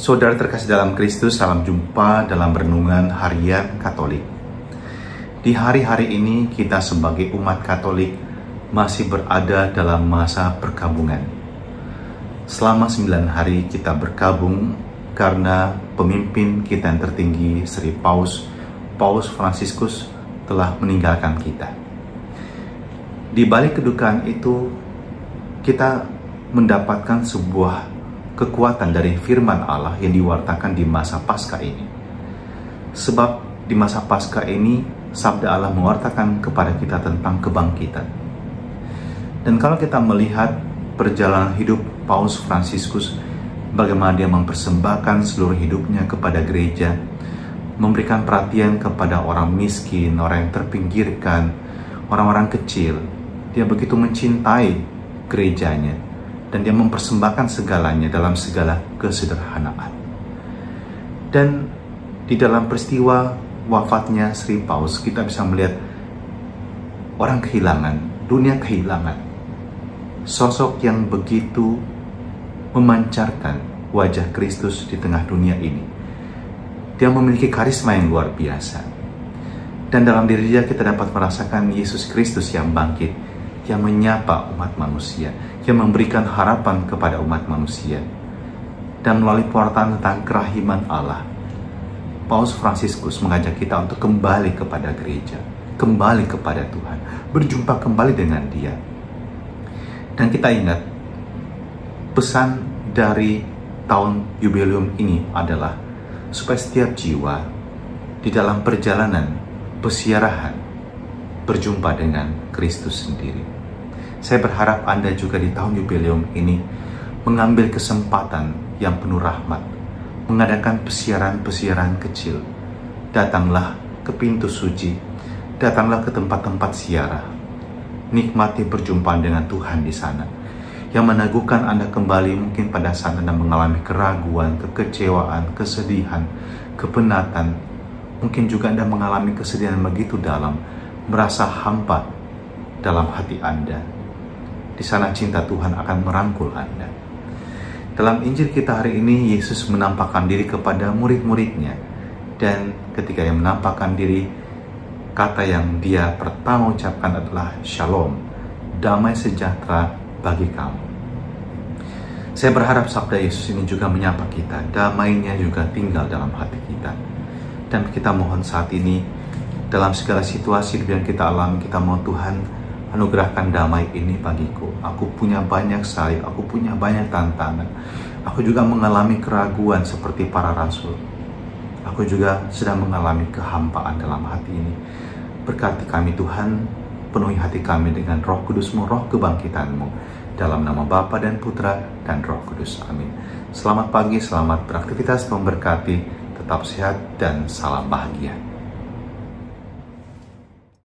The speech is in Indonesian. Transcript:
Saudara terkasih dalam Kristus, salam jumpa dalam renungan harian Katolik. Di hari-hari ini kita sebagai umat Katolik masih berada dalam masa perkabungan. Selama 9 hari kita berkabung karena pemimpin kita yang tertinggi, Sri Paus Fransiskus telah meninggalkan kita. Di balik kedukaan itu, kita mendapatkan sebuah kekuatan dari firman Allah yang diwartakan di masa Paskah ini. Sebab di masa Paskah ini, sabda Allah mewartakan kepada kita tentang kebangkitan. Dan kalau kita melihat perjalanan hidup Paus Fransiskus, bagaimana dia mempersembahkan seluruh hidupnya kepada gereja, memberikan perhatian kepada orang miskin, orang yang terpinggirkan, orang-orang kecil. Dia begitu mencintai gerejanya, dan dia mempersembahkan segalanya dalam segala kesederhanaan. Dan di dalam peristiwa wafatnya Sri Paus, kita bisa melihat orang kehilangan, dunia kehilangan sosok yang begitu memancarkan wajah Kristus di tengah dunia ini. Dia memiliki karisma yang luar biasa, dan dalam diri dia kita dapat merasakan Yesus Kristus yang bangkit, yang menyapa umat manusia, yang memberikan harapan kepada umat manusia. Dan melalui pewartaan tentang kerahiman Allah, Paus Fransiskus mengajak kita untuk kembali kepada gereja, kembali kepada Tuhan, berjumpa kembali dengan Dia. Dan kita ingat, pesan dari tahun jubileum ini adalah supaya setiap jiwa di dalam perjalanan pesiarahan berjumpa dengan Kristus sendiri. Saya berharap Anda juga di tahun jubileum ini mengambil kesempatan yang penuh rahmat, mengadakan pesiaran-pesiaran kecil. Datanglah ke pintu suci, datanglah ke tempat-tempat siarah. Nikmati perjumpaan dengan Tuhan di sana, yang meneguhkan Anda kembali mungkin pada saat Anda mengalami keraguan, kekecewaan, kesedihan, kepenatan. Mungkin juga Anda mengalami kesedihan begitu dalam, merasa hampa dalam hati Anda. Di sana cinta Tuhan akan merangkul Anda. Dalam Injil kita hari ini, Yesus menampakkan diri kepada murid-muridnya. Dan ketika Ia menampakkan diri, kata yang Dia pertama ucapkan adalah Shalom, damai sejahtera bagi kamu. Saya berharap sabda Yesus ini juga menyapa kita, damainya juga tinggal dalam hati kita. Dan kita mohon saat ini, dalam segala situasi yang kita alami, kita mohon Tuhan anugerahkan damai ini bagiku. Aku punya banyak salib, aku punya banyak tantangan. Aku juga mengalami keraguan seperti para rasul. Aku juga sedang mengalami kehampaan dalam hati ini. Berkati kami Tuhan, penuhi hati kami dengan Roh Kudus-Mu, Roh kebangkitan-Mu. Dalam nama Bapa dan Putra dan Roh Kudus. Amin. Selamat pagi, selamat beraktivitas, memberkati, tetap sehat, dan salam bahagia.